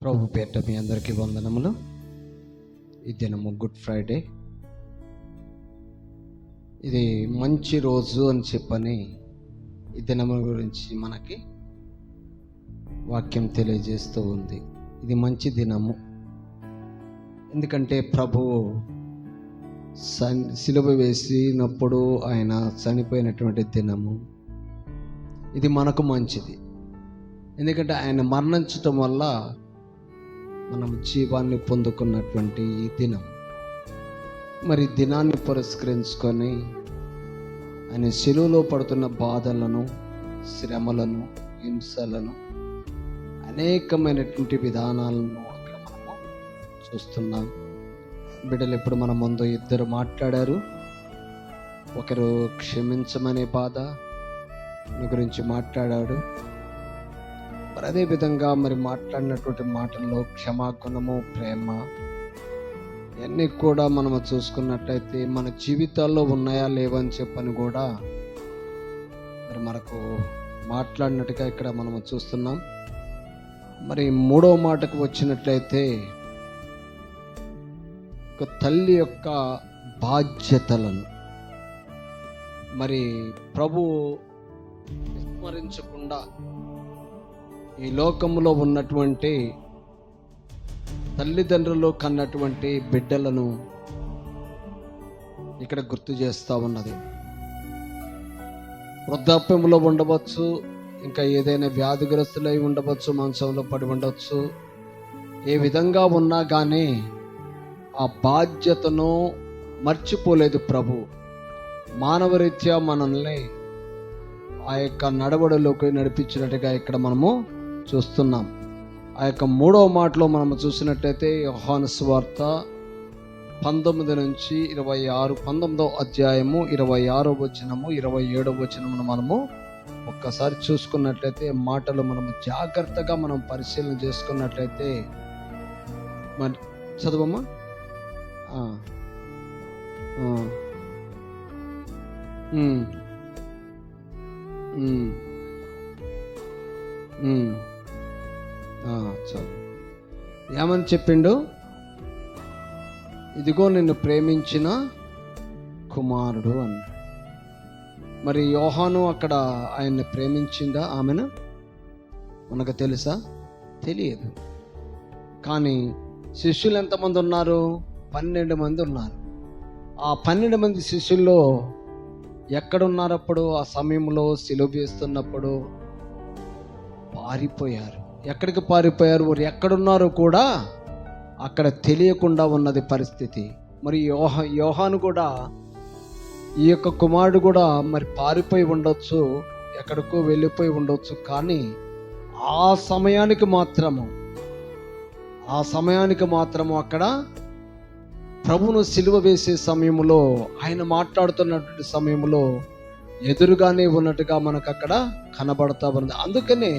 ప్రభు పేట మీ అందరికీ వందనములు. ఈ దినము గుడ్ ఫ్రైడే. ఇది మంచి రోజు అని చెప్పని ఈ దినము గురించి మనకి వాక్యం తెలియజేస్తూ ఉంది. ఇది మంచి దినము, ఎందుకంటే ప్రభువు సిలువ వేసినప్పుడు ఆయన చనిపోయినటువంటి దినము. ఇది మనకు మంచిది, ఎందుకంటే ఆయన మరణించటం వల్ల మనం జీవాన్ని పొందుకున్నటువంటి ఈ దినం. మరి దినాన్ని పురస్కరించుకొని ఆయన శిలువలో పడుతున్న బాధలను, శ్రమలను, హింసలను, అనేకమైనటువంటి విధానాలను అక్కడ మనము చూస్తున్నాం. బిడ్డలు ఇప్పుడు మన ముందు ఇద్దరు మాట్లాడారు. ఒకరు క్షమించమనే బాధ గురించి మాట్లాడాడు. మరి అదేవిధంగా మరి మాట్లాడినటువంటి మాటల్లో క్షమాగుణము, ప్రేమ ఇవన్నీ కూడా మనము చూసుకున్నట్లయితే మన జీవితాల్లో ఉన్నాయా లేవని చెప్పని కూడా మరి మనకు మాట్లాడినట్టుగా ఇక్కడ మనము చూస్తున్నాం. మరి మూడవ మాటకు వచ్చినట్లయితే ఒక తల్లి యొక్క బాధ్యతలను మరి ప్రభు విస్మరించకుండా ఈ లోకంలో ఉన్నటువంటి తల్లిదండ్రులు కన్నటువంటి బిడ్డలను ఇక్కడ గుర్తు చేస్తూ ఉన్నది. వృద్ధాప్యంలో ఉండవచ్చు, ఇంకా ఏదైనా వ్యాధిగ్రస్తులై ఉండవచ్చు, మంచంలో పడి ఉండవచ్చు. ఏ విధంగా ఉన్నా కానీ ఆ బాధ్యతను మర్చిపోలేదు ప్రభు. మానవరీత్యా మనల్ని ఆ యొక్క నడవడిలోకి నడిపించినట్టుగా ఇక్కడ మనము చూస్తున్నాం. ఆ యొక్క మూడవ మాటలో మనము చూసినట్టయితే యోహాను సువార్త 19 నుంచి 26, 19వ అధ్యాయము 26వ వచనము 27వ వచనమును మనము ఒక్కసారి చూసుకున్నట్లయితే మాటలు మనము జాగ్రత్తగా మనం పరిశీలన చేసుకున్నట్లయితే మరి చదవమ్మా. చదువు. ఏమని చెప్పిండు? ఇదిగో నిన్ను ప్రేమించిన కుమారుడు అన్నాడు. మరి యోహాను అక్కడ ఆయన్ని ప్రేమించిందా ఆమెను? మనకు తెలుసా? తెలియదు. కానీ శిష్యులు ఎంతమంది ఉన్నారు? 12 మంది ఉన్నారు. ఆ 12 మంది శిష్యుల్లో ఎక్కడున్నారు అప్పుడు? ఆ సమయంలో సిలువ వేస్తున్నప్పుడు పారిపోయారు. ఎక్కడికి పారిపోయారు? వారు ఎక్కడున్నారో కూడా అక్కడ తెలియకుండా ఉన్నది పరిస్థితి. మరి యోహాను కూడా, ఈ యొక్క కుమారుడు కూడా మరి పారిపోయి ఉండొచ్చు, ఎక్కడికో వెళ్ళిపోయి ఉండొచ్చు. కానీ ఆ సమయానికి మాత్రము అక్కడ ప్రభును సిలువ వేసే సమయంలో, ఆయన మాట్లాడుతున్నటువంటి సమయంలో ఎదురుగానే ఉన్నట్టుగా మనకు అక్కడ కనబడతా ఉంది. అందుకనే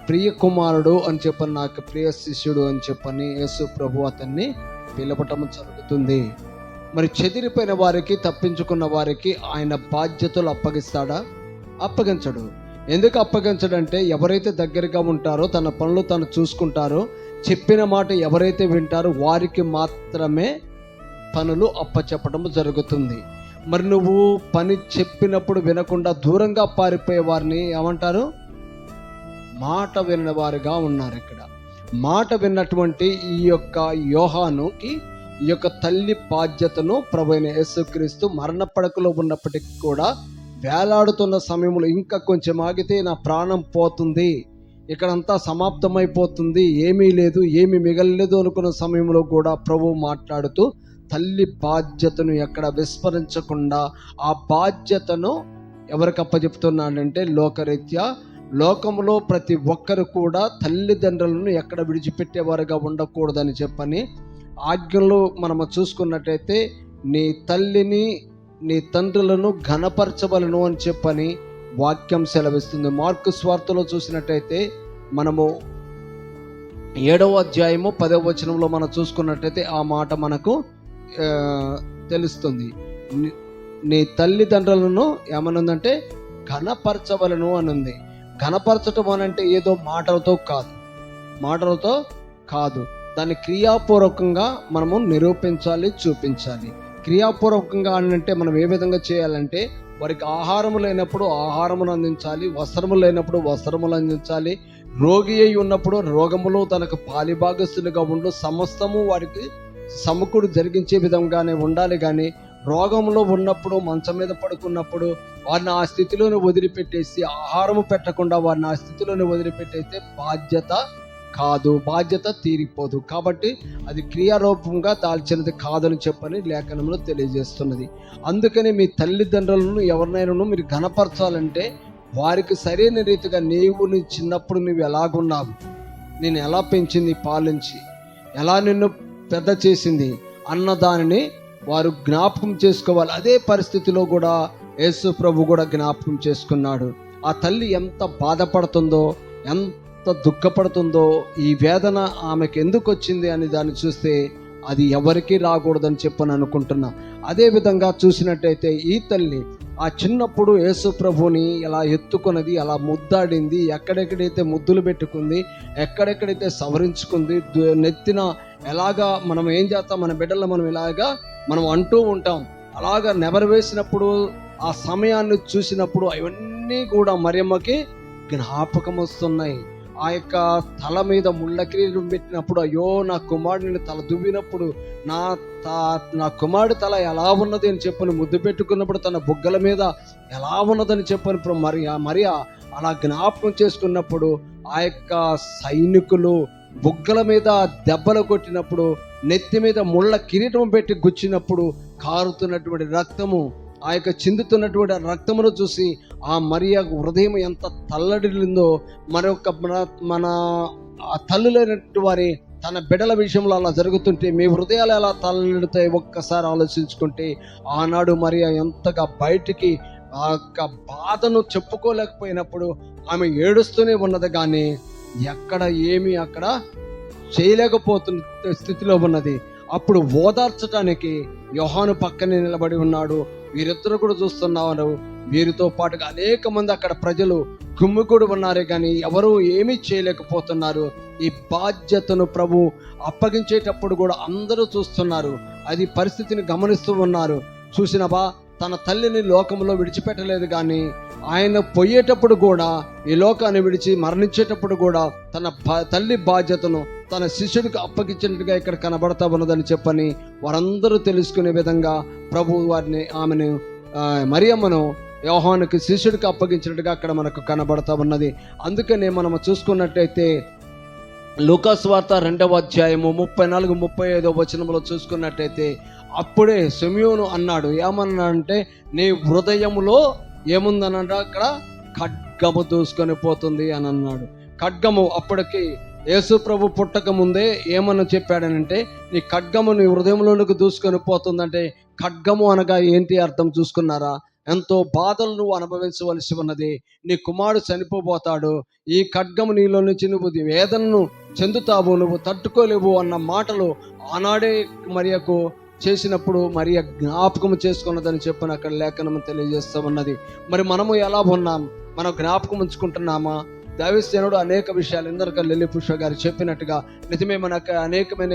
ప్రియ కుమారుడు అని చెప్పని, నాకు ప్రియ శిష్యుడు అని చెప్పని యేసు ప్రభు అతన్ని పిలవటం జరుగుతుంది. మరి చెదిరిపోయిన వారికి, తప్పించుకున్న వారికి ఆయన బాధ్యతలు అప్పగిస్తాడా? అప్పగించడు. ఎందుకు అప్పగించడంటే, ఎవరైతే దగ్గరగా ఉంటారో, తన పనులు తను చూసుకుంటారో, చెప్పిన మాట ఎవరైతే వింటారో వారికి మాత్రమే పనులు అప్పచెప్పడం జరుగుతుంది. మరి నువ్వు పని చెప్పినప్పుడు వినకుండా దూరంగా పారిపోయే వారిని ఏమంటారు? మాట వినని వారుగా ఉన్నారు. ఇక్కడ మాట విన్నటువంటి ఈ యొక్క యోహానుకి ఈ యొక్క తల్లి బాధ్యతను ప్రభు అయిన యేసుక్రీస్తు మరణ పడకలో ఉన్నప్పటికీ కూడా వేలాడుతున్న సమయంలో, ఇంకా కొంచెం ఆగితే నా ప్రాణం పోతుంది, ఇక్కడంతా సమాప్తమైపోతుంది, ఏమీ లేదు, ఏమీ మిగలలేదు అనుకున్న సమయంలో కూడా ప్రభు మాట్లాడుతూ తల్లి బాధ్యతను ఎక్కడ విస్మరించకుండా ఆ బాధ్యతను ఎవరికి అప్పచెప్తున్నాడంటే, లోకరీత్యా లోకంలో ప్రతి ఒక్కరు కూడా తల్లిదండ్రులను ఎక్కడ విడిచిపెట్టేవారుగా ఉండకూడదని చెప్పని ఆజ్ఞలు మనము చూసుకున్నట్టయితే, నీ తల్లిని నీ తండ్రులను ఘనపరచవలను అని చెప్పని వాక్యం సెలవిస్తుంది. మార్కు స్వార్తలో చూసినట్టయితే మనము 7వ అధ్యాయము 10వ వచనంలో మనం చూసుకున్నట్టయితే ఆ మాట మనకు తెలుస్తుంది. నీ తల్లిదండ్రులను ఏమనుందంటే ఘనపరచవలను అని ఉంది. ఘనపరచటం అనంటే ఏదో మాటలతో కాదు. దాన్ని క్రియాపూర్వకంగా మనము నిరూపించాలి, చూపించాలి. క్రియాపూర్వకంగా అంటే మనం ఏ విధంగా చేయాలంటే, వారికి ఆహారము లేనప్పుడు ఆహారమును అందించాలి, వస్త్రము లేనప్పుడు వస్త్రములు అందించాలి, రోగి అయి ఉన్నప్పుడు రోగములో తనకు పాలిభాగస్తులుగా ఉండు సమస్తము వారికి సమకూడు జరిగించే విధంగానే ఉండాలి. కానీ రోగంలో ఉన్నప్పుడు మంచం మీద పడుకున్నప్పుడు వారిని ఆ స్థితిలోనే వదిలిపెట్టేసి, ఆహారము పెట్టకుండా వారిని ఆ స్థితిలోనే వదిలిపెట్టేస్తే బాధ్యత కాదు, బాధ్యత తీరిపోదు. కాబట్టి అది క్రియారూపంగా దాల్చినది కాదని చెప్పని లేఖనంలో తెలియజేస్తున్నది. అందుకని మీ తల్లిదండ్రులను ఎవరినైనా మీరు ఘనపరచాలంటే వారికి సరైన రీతిగా నీ చిన్నప్పుడు నువ్వు ఎలాగున్నావు, నేను ఎలా పెంచింది పాలించి, ఎలా నిన్ను పెద్ద చేసింది అన్న దానిని వారు జ్ఞాపకం చేసుకోవాలి. అదే పరిస్థితిలో కూడా యేసు ప్రభు కూడా జ్ఞాపకం చేసుకున్నాడు. ఆ తల్లి ఎంత బాధపడుతుందో, ఎంత దుఃఖపడుతుందో, ఈ వేదన ఆమెకు ఎందుకు వచ్చింది అని దాన్ని చూస్తే అది ఎవరికీ రాకూడదని చెప్పని అనుకుంటున్నా. అదే విధంగా చూసినట్టయితే ఈ తల్లి ఆ చిన్నప్పుడు యేసు ప్రభుని ఎలా ఎత్తుకున్నది, ఎలా ముద్దాడింది, ఎక్కడెక్కడైతే ముద్దులు పెట్టుకుంది, ఎక్కడెక్కడైతే సవరించుకుంది, నెత్తిన ఎలాగా మనం ఏం చేస్తాం, మన బిడ్డల్లో మనం అంటూ ఉంటాం, అలాగా నెబరు వేసినప్పుడు ఆ సమయాన్ని చూసినప్పుడు అవన్నీ కూడా మరియమ్మకి జ్ఞాపకం వస్తున్నాయి. ఆ యొక్క తల మీద ముళ్ళ కిరీటం పెట్టినప్పుడు, అయ్యో నా కుమారుడిని తల దువ్వినప్పుడు నా కుమారుడి తల ఎలా ఉన్నది అని చెప్పని ముద్దు పెట్టుకున్నప్పుడు, తన బుగ్గల మీద ఎలా ఉన్నదని చెప్పని ఇప్పుడు మరియా అలా జ్ఞాపకం చేసుకున్నప్పుడు, ఆ యొక్క సైనికులు బుగ్గల మీద దెబ్బలు కొట్టినప్పుడు, నెత్తి మీద ముళ్ళ కిరీటం పెట్టి గుచ్చినప్పుడు కారుతున్నటువంటి రక్తము, ఆ యొక్క చిందుతున్నటువంటి రక్తమును చూసి ఆ మరియ హృదయం ఎంత తల్లడిల్లిందో, మన ఆ తల్లులైనటువంటి వారి తన బిడ్డల విషయంలో అలా జరుగుతుంటే మీ హృదయాలు ఎలా తల్లడితాయి ఒక్కసారి ఆలోచించుకుంటే, ఆనాడు మరియ ఎంతగా బయటికి ఆ యొక్క బాధను చెప్పుకోలేకపోయినప్పుడు ఆమె ఏడుస్తూనే ఉన్నది, కానీ ఎక్కడ ఏమీ అక్కడ చేయలేకపోతున్న స్థితిలో ఉన్నది. అప్పుడు ఓదార్చడానికి యోహాను పక్కనే నిలబడి ఉన్నాడు. వీరిద్దరు కూడా చూస్తున్నారు. వీరితో పాటుగా అనేక మంది అక్కడ ప్రజలు గుమ్మికూడి ఉన్నారే, కానీ ఎవరు ఏమీ చేయలేకపోతున్నారు. ఈ బాధ్యతను ప్రభు అప్పగించేటప్పుడు కూడా అందరూ చూస్తున్నారు, అది పరిస్థితిని గమనిస్తూ ఉన్నారు. చూసినవా, తన తల్లిని లోకంలో విడిచిపెట్టలేదు, కానీ ఆయన పోయేటప్పుడు కూడా, ఈ లోకాన్ని విడిచి మరణించేటప్పుడు కూడా తన తల్లి బాధ్యతను తన శిష్యుడికి అప్పగించినట్టుగా ఇక్కడ కనబడతా ఉన్నదని చెప్పని వారందరూ తెలుసుకునే విధంగా ప్రభు ఆమెను మరియమ్మను యోహానుకి శిష్యుడికి అప్పగించినట్టుగా అక్కడ మనకు కనబడతా ఉన్నది. అందుకనే మనం చూసుకున్నట్టయితే లూకాసు వార్త 2వ అధ్యాయము 34-35 వచనంలో చూసుకున్నట్టయితే, అప్పుడే సిమియోను అన్నాడు, ఏమన్నాడంటే, నీ హృదయములో ఏముందనంటే అక్కడ ఖడ్గము దూసుకొని పోతుంది అని అన్నాడు. ఖడ్గము అప్పటికి యేసు ప్రభు పుట్టక ముందే ఏమన్నా చెప్పాడనంటే, నీ ఖడ్గము నీ హృదయంలోనికి దూసుకొని పోతుందంటే, ఖడ్గము అనగా ఏంటి అర్థం చూసుకున్నారా? ఎంతో బాధలు నువ్వు అనుభవించవలసి ఉన్నది, నీ కుమారుడు చనిపోతాడు, ఈ ఖడ్గము నీలో నుంచి నువ్వు వేదనను చెందుతావు, నువ్వు తట్టుకోలేవు అన్న మాటలు ఆనాడే మరియకు చేసినప్పుడు మరియ జ్ఞాపకం చేసుకున్నదని చెప్పని అక్కడ లేఖనం తెలియజేస్తూ ఉన్నది. మరి మనము ఎలా ఉన్నాం? మనం జ్ఞాపకం ఉంచుకుంటున్నామా? దైవసేనుడు అనేక విషయాలు ఇందరికీ లిల్లీ పుష్ప గారు చెప్పినట్టుగా నిజమే, మనకు అనేకమైన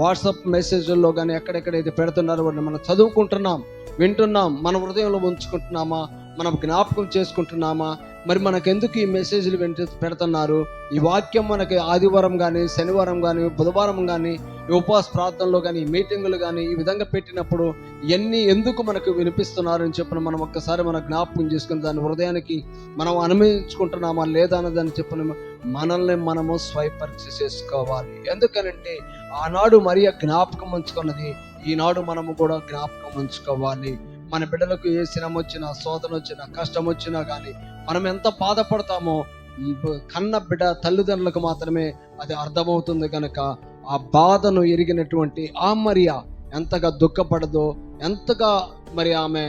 వాట్సాప్ మెసేజ్ల్లో కానీ ఎక్కడెక్కడైతే పెడుతున్నారో వాటిని మనం చదువుకుంటున్నాం, వింటున్నాం, మన హృదయంలో ఉంచుకుంటున్నామా? మనం జ్ఞాపకం చేసుకుంటున్నామా? మరి మనకెందుకు ఈ మెసేజ్లు పెడుతున్నారు? ఈ వాక్యం మనకి ఆదివారం కానీ, శనివారం కానీ, బుధవారం కానీ, ఈ ఉపవాస ప్రార్థనలో కానీ, మీటింగులు కానీ ఈ విధంగా పెట్టినప్పుడు ఇవన్నీ ఎందుకు మనకు వినిపిస్తున్నారు అని చెప్పిన మనం ఒక్కసారి మన జ్ఞాపకం చేసుకుని దాని హృదయానికి మనం అనుమతించుకుంటున్నామా లేదా అన్నదాన్ని చెప్పిన మనల్ని మనము స్వయపరీక్ష చేసుకోవాలి. ఎందుకనంటే ఆనాడు మరియ జ్ఞాపకం ఉంచుకున్నది, ఈనాడు మనము కూడా జ్ఞాపకం ఉంచుకోవాలి. మన బిడ్డలకు ఏ శ్రమ వచ్చినా, శోధన వచ్చినా, కష్టం వచ్చినా కానీ మనం ఎంత బాధపడతామో కన్న బిడ్డ తల్లిదండ్రులకు మాత్రమే అది అర్థమవుతుంది. కనుక ఆ బాధను ఎరిగినటువంటి ఆ మరియ ఎంతగా దుఃఖపడదో, ఎంతగా మరి ఆమె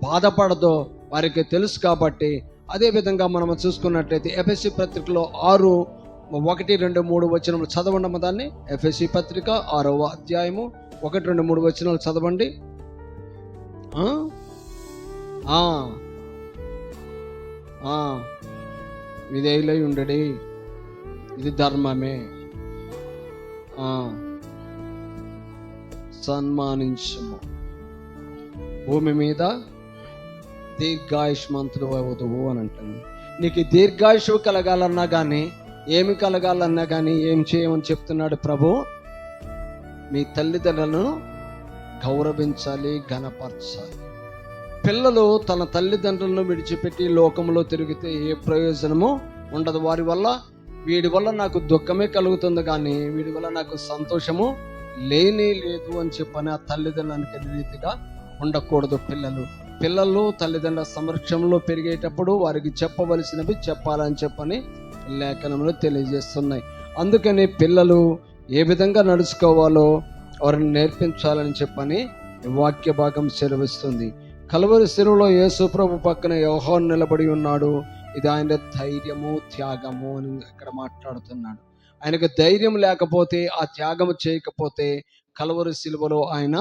బాధపడదో వారికి తెలుసు. కాబట్టి అదేవిధంగా మనం చూసుకున్నట్లయితే ఎఫెసీ పత్రికలో 6:1-2-3 వచనములు చదవండి. దాన్ని ఎఫెసీ పత్రిక 6వ అధ్యాయము 1-2-3 వచనాలు చదవండి. విధేయులై ఉండడి, ఇది ధర్మమే. ఆ, సన్మానించుము. భూమి మీద దీర్ఘాయుష్మంతుడు అవుదువు అని అంటాను. నీకు దీర్ఘాయుషు కలగాలన్నా కానీ, ఏమి కలగాలన్నా కానీ ఏం చేయమని చెప్తున్నాడు ప్రభు? మీ తల్లిదండ్రులను గౌరవించాలి, ఘనపరచాలి. పిల్లలు తన తల్లిదండ్రులను విడిచిపెట్టి లోకంలో తిరిగితే ఏ ప్రయోజనము ఉండదు. వీడి వల్ల నాకు దుఃఖమే కలుగుతుంది కానీ వీడి వల్ల నాకు సంతోషము లేనే లేదు అని చెప్పని ఆ తల్లిదండ్రులకి రీతిగా ఉండకూడదు. పిల్లలు తల్లిదండ్రుల సంరక్షణలో పెరిగేటప్పుడు వారికి చెప్పవలసినవి చెప్పాలని చెప్పని లేఖనములు తెలియజేస్తున్నాయి. అందుకని పిల్లలు ఏ విధంగా నడుచుకోవాలో వారిని నేర్పించాలని చెప్పని వాక్య భాగం సెలవిస్తుంది. కలువరి శిలువలో యేసు ప్రభు పక్కన యోహాను నిలబడి ఉన్నాడు. ఇది ఆయన ధైర్యము, త్యాగము అని ఇక్కడ మాట్లాడుతున్నాడు. ఆయనకు ధైర్యం లేకపోతే, ఆ త్యాగము చేయకపోతే కలువరి శిలువలో ఆయన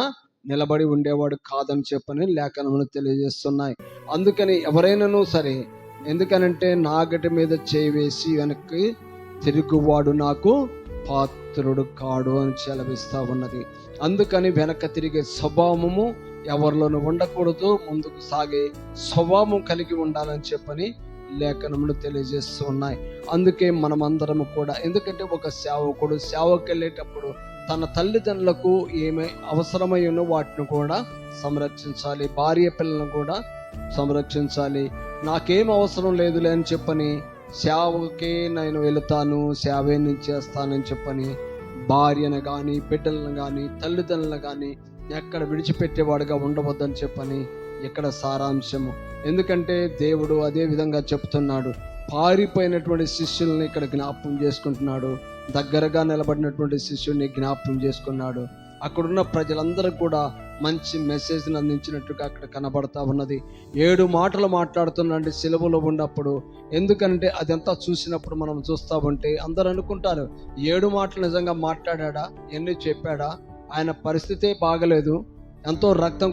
నిలబడి ఉండేవాడు కాదని చెప్పని లేఖనములు తెలియజేస్తున్నాయి. అందుకని ఎవరైనాను సరే, ఎందుకనంటే నాగటి మీద చేయి వేసి వెనక్కి తిరుగువాడు నాకు పాత్రుడు కాడు అని సెలవిస్తా ఉన్నది. అందుకని వెనక తిరిగే స్వభావము ఎవరిలోనూ ఉండకూడదు. ముందుకు సాగే స్వభావం కలిగి ఉండాలని చెప్పని లేఖనములు తెలియజేస్తూ ఉన్నాయి. అందుకే మనమందరము కూడా, ఎందుకంటే ఒక సేవకుడు సేవకు వెళ్ళేటప్పుడు తన తల్లిదండ్రులకు ఏమై అవసరమై ఉన్న వాటిని కూడా సంరక్షించాలి. భార్య పిల్లలను కూడా సంరక్షించాలి. నాకేం అవసరం లేదులే అని చెప్పని సేవకే నేను వెళుతాను, సేవే నేను చేస్తానని చెప్పని భార్యను కానీ, బిడ్డలను కానీ, తల్లిదండ్రులను కానీ ఎక్కడ విడిచిపెట్టేవాడుగా ఉండవద్దని చెప్పని ఇక్కడ సారాంశము. ఎందుకంటే దేవుడు అదే విధంగా చెప్తున్నాడు. పారిపోయినటువంటి శిష్యుల్ని ఇక్కడ జ్ఞాపకం చేసుకుంటున్నాడు. దగ్గరగా నిలబడినటువంటి శిష్యుల్ని జ్ఞాపకం చేసుకున్నాడు. అక్కడున్న ప్రజలందరూ కూడా మంచి మెసేజ్ని అందించినట్టుగా అక్కడ కనబడతా ఉన్నది. 7 మాటలు మాట్లాడుతున్నాడు సిలువలో ఉన్నప్పుడు. ఎందుకంటే అదంతా చూసినప్పుడు మనం చూస్తూ ఉంటే అందరూ అనుకుంటారు, 7 మాటలు నిజంగా మాట్లాడా, ఎన్ని చెప్పాడా? ఆయన పరిస్థితే బాగలేదు, ఎంతో రక్తం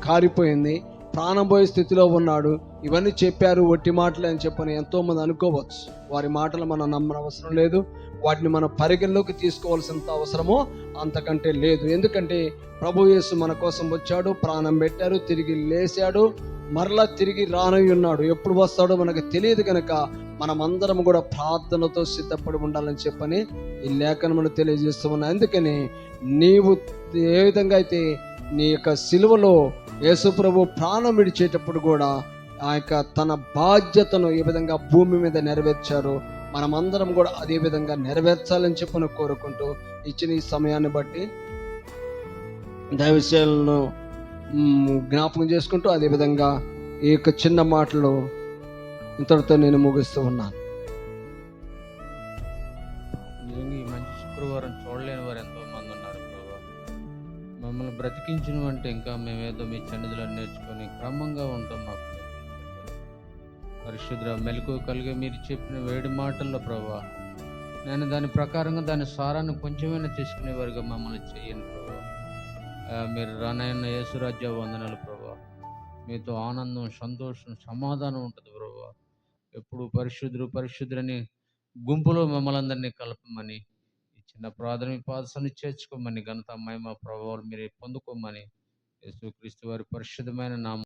కారిపోయింది, ప్రాణం పోయే స్థితిలో ఉన్నాడు, ఇవన్నీ చెప్పారు ఒట్టి మాటలు అని చెప్పని ఎంతోమంది అనుకోవచ్చు. వారి మాటలు మనం నమ్మని అవసరం లేదు. వాటిని మనం పరిగణలోకి తీసుకోవాల్సినంత అవసరమో అంతకంటే లేదు. ఎందుకంటే ప్రభు యేసు మన కోసం వచ్చాడు, ప్రాణం పెట్టారు, తిరిగి లేచాడు, మరలా తిరిగి రానై ఉన్నాడు. ఎప్పుడు వస్తాడో మనకు తెలియదు కనుక మనమందరం కూడా ప్రార్థనతో సిద్ధపడి ఉండాలని చెప్పని ఈ లేఖనములు తెలియజేస్తూ ఉన్నాయి. అందుకని నీవు ఏ విధంగా అయితే నీ యొక్క సిలువలో యేసు ప్రభు ప్రాణం విడిచేటప్పుడు కూడా ఆ యొక్క తన బాధ్యతను ఏ విధంగా భూమి మీద నెరవేర్చారో మనమందరం కూడా అదే విధంగా నెరవేర్చాలని చెప్పని కోరుకుంటూ ఇచ్చిన ఈ సమయాన్ని బట్టి దైవశైలను జ్ఞాపకం చేసుకుంటూ అదేవిధంగా ఈ యొక్క చిన్న మాటలు ఇంతటితో నేను ముగిస్తూ ఉన్నాను. ఈ మంచి శుక్రవారం చూడలేని వారు ఎంతో మంది ఉన్నారు ప్రభా. మమ్మల్ని బ్రతికించను అంటే ఇంకా మేమేదో మీ సన్నిధిలో నేర్చుకొని క్రమంగా ఉంటాం. మాకు పరిశుద్ర మెలకు కలిగి మీరు చెప్పిన 7 మాటల్లో ప్రభా, నేను దాని ప్రకారంగా దాని సారాన్ని కొంచెమైనా తీసుకునేవారుగా మమ్మల్ని చెయ్యను ప్రభా. మీరు రానైన యేసురాజ్య వందనాలు ప్రభా. మీతో ఆనందం, సంతోషం, సమాధానం ఉంటుంది ప్రభా. ఎప్పుడు పరిశుద్ధులని గుంపులో మమ్మల్ని అందరినీ కలపమని, ఈ చిన్న ప్రాథమిక పాదశాన్ని చేర్చుకోమని, ఘనత మహిమ ప్రభావాలు మీరే పొందుకోమని యేసుక్రీస్తు వారి పరిశుద్ధమైన నామం